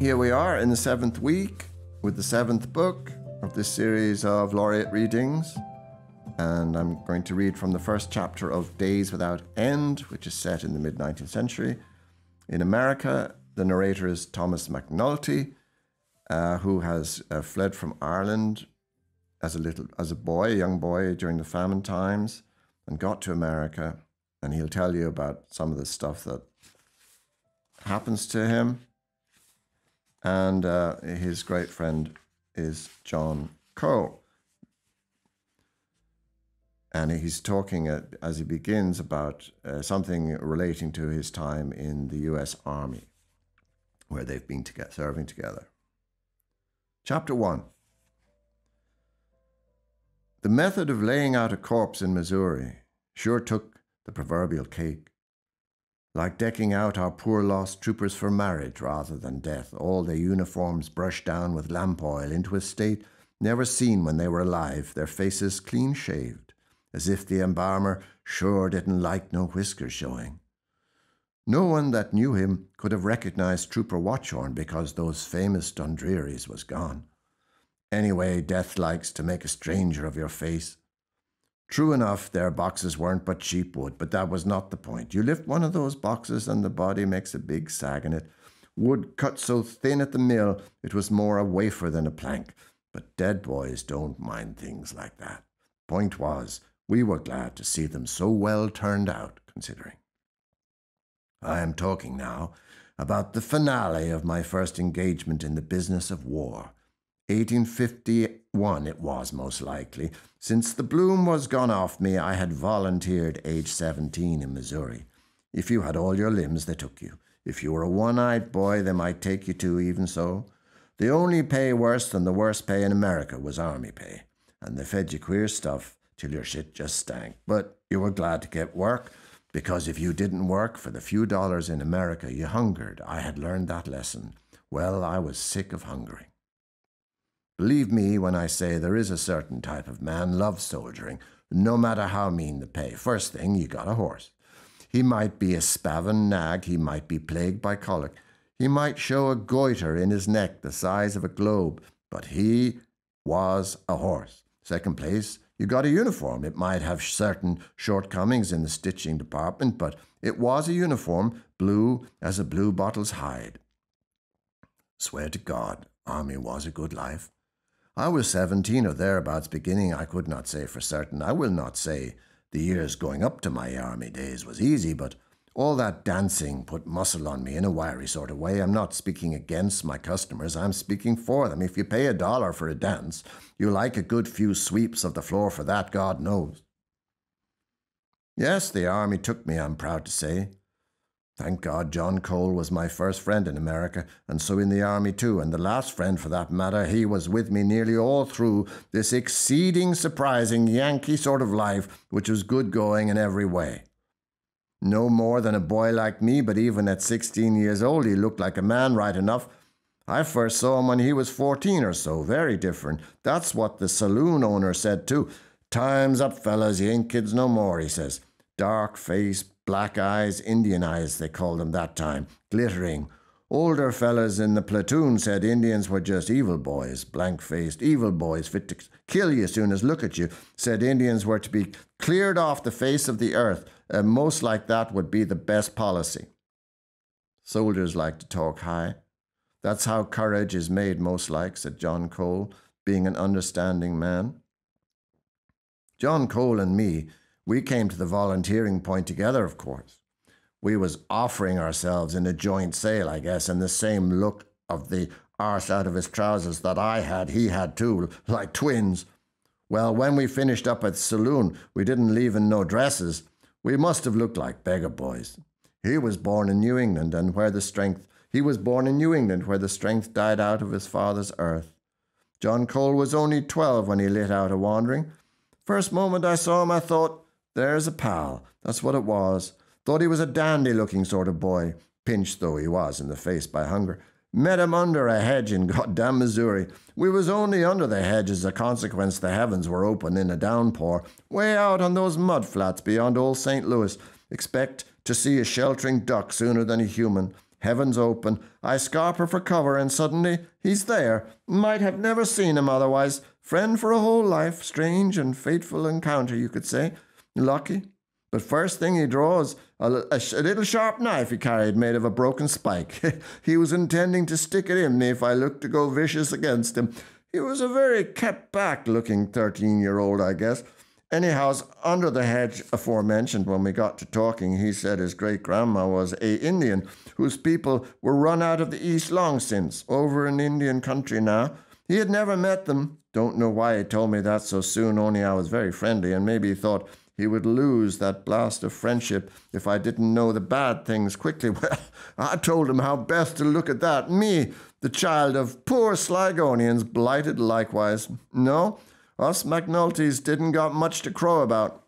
Here we are in the 7th week with the 7th book of this series of Laureate readings. And I'm going to read from the first chapter of Days Without End, which is set in the mid-19th century. In America, the narrator is Thomas McNulty, who has fled from Ireland as a young boy during the famine times, and got to America. And he'll tell you about some of the stuff that happens to him. And his great friend is John Cole. And he's talking, as he begins, about something relating to his time in the U.S. Army, where they've been serving together. Chapter 1. The method of laying out a corpse in Missouri sure took the proverbial cake. Like decking out our poor lost troopers for marriage rather than death, all their uniforms brushed down with lamp oil into a state never seen when they were alive, their faces clean-shaved, as if the embalmer sure didn't like no whiskers showing. No one that knew him could have recognized Trooper Watchorn because those famous Dundrearies was gone. Anyway, death likes to make a stranger of your face. True enough, their boxes weren't but cheap wood, but that was not the point. You lift one of those boxes and the body makes a big sag in it. Wood cut so thin at the mill, it was more a wafer than a plank. But dead boys don't mind things like that. Point was, we were glad to see them so well turned out, considering. I am talking now about the finale of my first engagement in the business of war. 1851 it was, most likely. Since the bloom was gone off me, I had volunteered age 17 in Missouri. If you had all your limbs, they took you. If you were a one-eyed boy, they might take you too, even so. The only pay worse than the worst pay in America was army pay, and they fed you queer stuff till your shit just stank. But you were glad to get work, because if you didn't work for the few dollars in America, you hungered. I had learned that lesson. Well, I was sick of hungering. Believe me when I say there is a certain type of man loves soldiering, no matter how mean the pay. First thing, you got a horse. He might be a spavined nag, he might be plagued by colic, he might show a goiter in his neck the size of a globe, but he was a horse. Second place, you got a uniform. It might have certain shortcomings in the stitching department, but it was a uniform, blue as a blue bottle's hide. Swear to God, army was a good life. I was 17 or thereabouts beginning, I could not say for certain. I will not say the years going up to my army days was easy, but all that dancing put muscle on me in a wiry sort of way. I'm not speaking against my customers, I'm speaking for them. If you pay $1 for a dance, you like a good few sweeps of the floor for that, God knows. Yes, the army took me, I'm proud to say. Thank God John Cole was my first friend in America, and so in the army too, and the last friend for that matter. He was with me nearly all through this exceeding surprising Yankee sort of life, which was good going in every way. No more than a boy like me, but even at 16 years old he looked like a man right enough. I first saw him when he was 14 or so, very different. That's what the saloon owner said too. Time's up, fellas, you ain't kids no more, he says. Dark face, black eyes, Indian eyes they called them that time, glittering. Older fellas in the platoon said Indians were just evil boys, blank-faced evil boys fit to kill you as soon as look at you. Said Indians were to be cleared off the face of the earth. Most like that would be the best policy. Soldiers like to talk high. That's how courage is made, most like, said John Cole, being an understanding man. John Cole and me, we came to the volunteering point together, of course. We was offering ourselves in a joint sale, I guess, and the same look of the arse out of his trousers that I had, he had too, like twins. Well, when we finished up at the saloon, we didn't leave in no dresses. We must have looked like beggar boys. He was born in New England, where the strength died out of his father's earth. John Cole was only 12 when he lit out a-wandering. First moment I saw him, I thought, there's a pal. That's what it was. Thought he was a dandy-looking sort of boy, pinched though he was in the face by hunger. Met him under a hedge in goddamn Missouri. We was only under the hedge as a consequence the heavens were open in a downpour, way out on those mud flats beyond old St. Louis. Expect to see a sheltering duck sooner than a human. Heavens open. I scarper for cover, and suddenly he's there. Might have never seen him otherwise. Friend for a whole life. Strange and fateful encounter, you could say. Lucky. But first thing he draws, a little sharp knife he carried made of a broken spike. He was intending to stick it in me if I looked to go vicious against him. He was a very kept-back looking 13-year-old, I guess. Anyhow, under the hedge aforementioned, when we got to talking, he said his great-grandma was a Indian, whose people were run out of the East long since, over in Indian country now. He had never met them. Don't know why he told me that so soon, only I was very friendly, and maybe he thought he would lose that blast of friendship if I didn't know the bad things quickly. Well, I told him how best to look at that. Me, the child of poor Sligonians, blighted likewise. No, us McNultys didn't got much to crow about.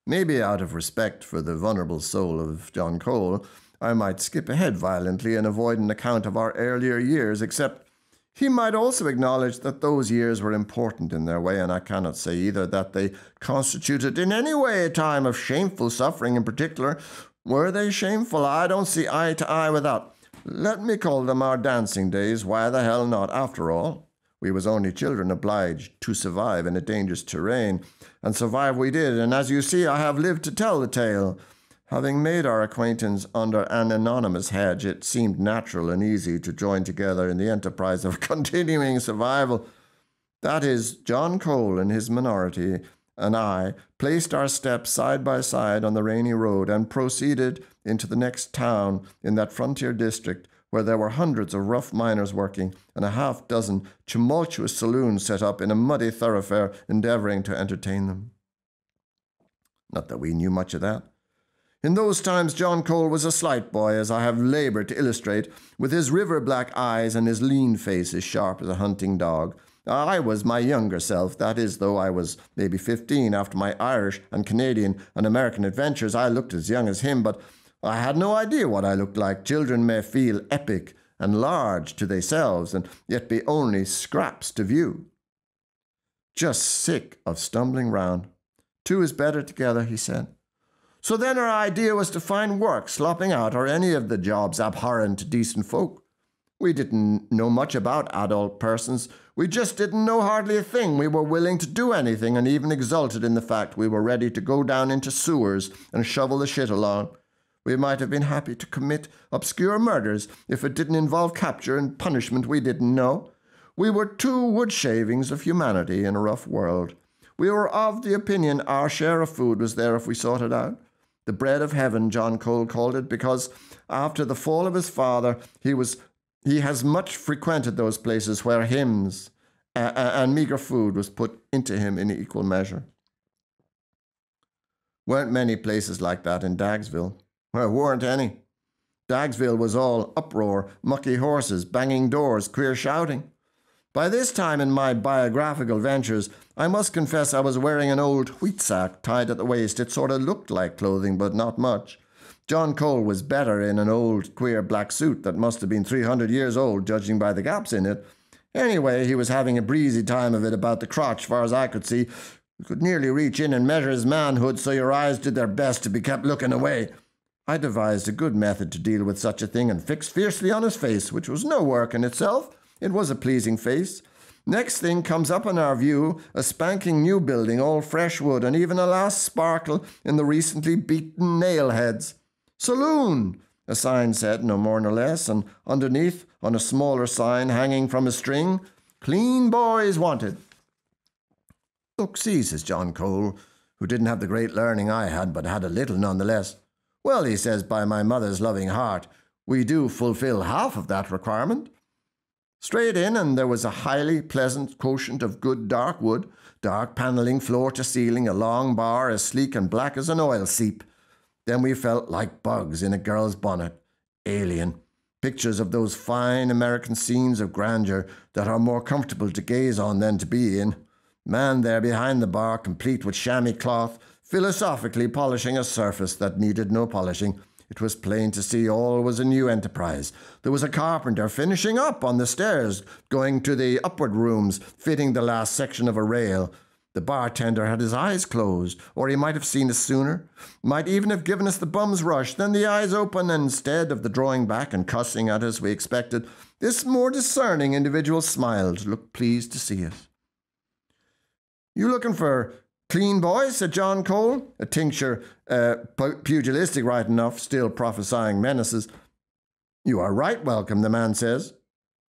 Maybe out of respect for the vulnerable soul of John Cole, I might skip ahead violently and avoid an account of our earlier years, except he might also acknowledge that those years were important in their way, and I cannot say either that they constituted in any way a time of shameful suffering in particular. Were they shameful? I don't see eye to eye with that. Let me call them our dancing days. Why the hell not? After all, we was only children obliged to survive in a dangerous terrain, and survive we did, and as you see, I have lived to tell the tale. Having made our acquaintance under an anonymous hedge, it seemed natural and easy to join together in the enterprise of continuing survival. That is, John Cole in his minority and I placed our steps side by side on the rainy road and proceeded into the next town in that frontier district where there were hundreds of rough miners working and a half-dozen tumultuous saloons set up in a muddy thoroughfare endeavouring to entertain them. Not that we knew much of that. In those times, John Cole was a slight boy, as I have laboured to illustrate, with his river-black eyes and his lean face as sharp as a hunting dog. I was my younger self, that is, though I was maybe 15 after my Irish and Canadian and American adventures. I looked as young as him, but I had no idea what I looked like. Children may feel epic and large to themselves, and yet be only scraps to view. Just sick of stumbling round. Two is better together, he said. So then our idea was to find work, slopping out, or any of the jobs abhorrent to decent folk. We didn't know much about adult persons. We just didn't know hardly a thing. We were willing to do anything and even exulted in the fact we were ready to go down into sewers and shovel the shit along. We might have been happy to commit obscure murders if it didn't involve capture and punishment we didn't know. We were two wood shavings of humanity in a rough world. We were of the opinion our share of food was there if we sought it out. The bread of heaven, John Cole called it, because after the fall of his father, he has much frequented those places where hymns and meagre food was put into him in equal measure. Weren't many places like that in Dagsville. There weren't any. Dagsville was all uproar, mucky horses, banging doors, queer shouting. By this time in my biographical ventures, I must confess I was wearing an old wheat sack tied at the waist. It sort of looked like clothing, but not much. John Cole was better in an old, queer black suit that must have been 300 years old, judging by the gaps in it. Anyway, he was having a breezy time of it about the crotch, far as I could see. You could nearly reach in and measure his manhood, so your eyes did their best to be kept looking away. I devised a good method to deal with such a thing and fixed fiercely on his face, which was no work in itself. It was a pleasing face. Next thing comes up in our view, a spanking new building, all fresh wood, and even a last sparkle in the recently beaten nail heads. Saloon, a sign said, no more nor less, and underneath, on a smaller sign hanging from a string, clean boys wanted. Look, see, says John Cole, who didn't have the great learning I had, but had a little nonetheless. Well, he says, by my mother's loving heart, we do fulfill half of that requirement. Straight in, and there was a highly pleasant quotient of good dark wood, dark panelling floor to ceiling, a long bar as sleek and black as an oil seep. Then we felt like bugs in a girl's bonnet. Alien. Pictures of those fine American scenes of grandeur that are more comfortable to gaze on than to be in. Man there behind the bar, complete with chamois cloth, philosophically polishing a surface that needed no polishing. It was plain to see all was a new enterprise. There was a carpenter finishing up on the stairs, going to the upward rooms, fitting the last section of a rail. The bartender had his eyes closed, or he might have seen us sooner, might even have given us the bum's rush. Then the eyes open, and instead of the drawing back and cussing at us we expected, this more discerning individual smiled, looked pleased to see us. "You looking for clean boys?" said John Cole, a tincture pugilistic right enough, still prophesying menaces. "You are right welcome," the man says.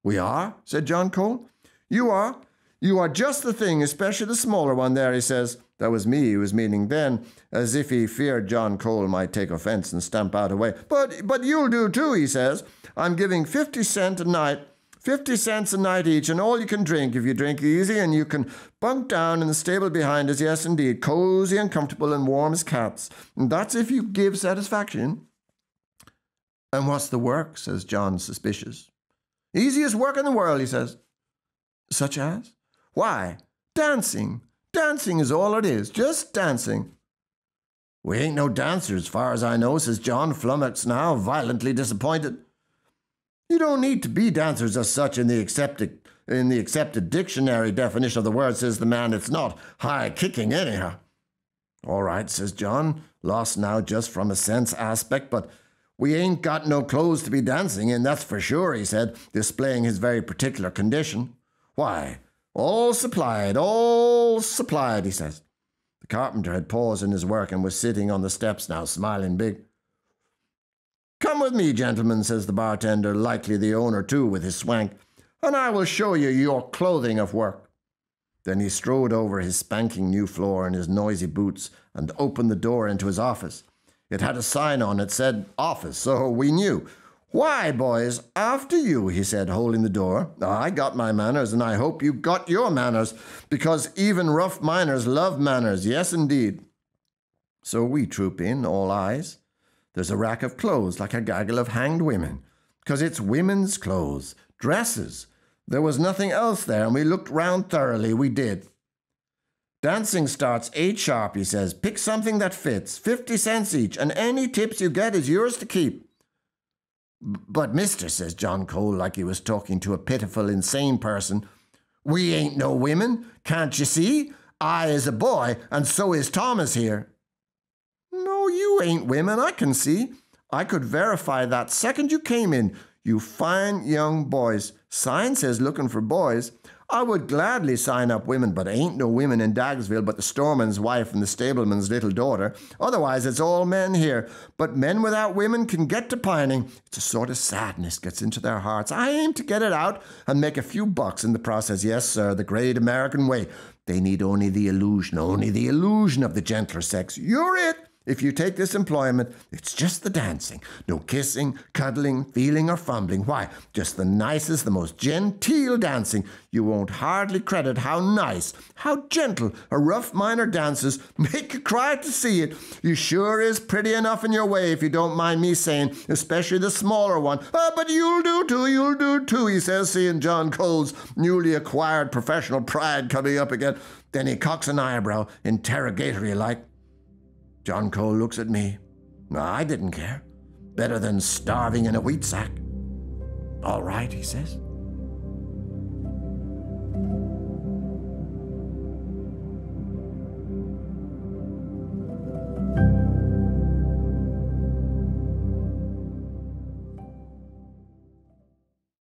"We are?" said John Cole. "You are. You are just the thing, especially the smaller one there," he says. That was me he was meaning then, as if he feared John Cole might take offence and stamp out away. But you'll do too," he says. "I'm giving 50 cents a night. 50 cents a night each, and all you can drink if you drink easy, and you can bunk down in the stable behind us, yes indeed, cosy and comfortable and warm as cats. And that's if you give satisfaction." "And what's the work?" says John, suspicious. "Easiest work in the world," he says. "Such as?" "Why, dancing. Dancing is all it is, just dancing." "We ain't no dancers, as far as I know," says John, flummoxed now, violently disappointed. "You don't need to be dancers as such in the accepted dictionary definition of the word," says the man. "It's not high kicking anyhow." "All right," says John, lost now just from a sense aspect, "but we ain't got no clothes to be dancing in, that's for sure," he said, displaying his very particular condition. "Why, all supplied, he says. The carpenter had paused in his work and was sitting on the steps now, smiling big. "Come with me, gentlemen," says the bartender, likely the owner too, with his swank, "and I will show you your clothing of work." Then he strode over his spanking new floor in his noisy boots and opened the door into his office. It had a sign on it said office, so we knew. "Why, boys, after you," he said, holding the door. "I got my manners, and I hope you got your manners, because even rough miners love manners, yes, indeed." So we troop in, all eyes. There's a rack of clothes like a gaggle of hanged women, because it's women's clothes, dresses. There was nothing else there, and we looked round thoroughly, we did. "Dancing starts 8 sharp, he says. "Pick something that fits, 50 cents each, and any tips you get is yours to keep." "But, mister," says John Cole, like he was talking to a pitiful, insane person, "we ain't no women, can't you see? I is a boy, and so is Thomas here." "No, you ain't women, I can see. I could verify that second you came in. You fine young boys. Sign says looking for boys. I would gladly sign up women, but ain't no women in Dagsville but the storeman's wife and the stableman's little daughter. Otherwise, it's all men here. But men without women can get to pining. It's a sort of sadness gets into their hearts. I aim to get it out and make a few bucks in the process. Yes, sir, the great American way. They need only the illusion of the gentler sex. You're it. If you take this employment, it's just the dancing. No kissing, cuddling, feeling or fumbling. Why, just the nicest, the most genteel dancing. You won't hardly credit how nice, how gentle a rough miner dances. Make you cry to see it. You sure is pretty enough in your way, if you don't mind me saying, especially the smaller one. But you'll do too, he says, seeing John Cole's newly acquired professional pride coming up again. Then he cocks an eyebrow, interrogatory like. John Cole looks at me. I didn't care. Better than starving in a wheat sack. "All right," he says.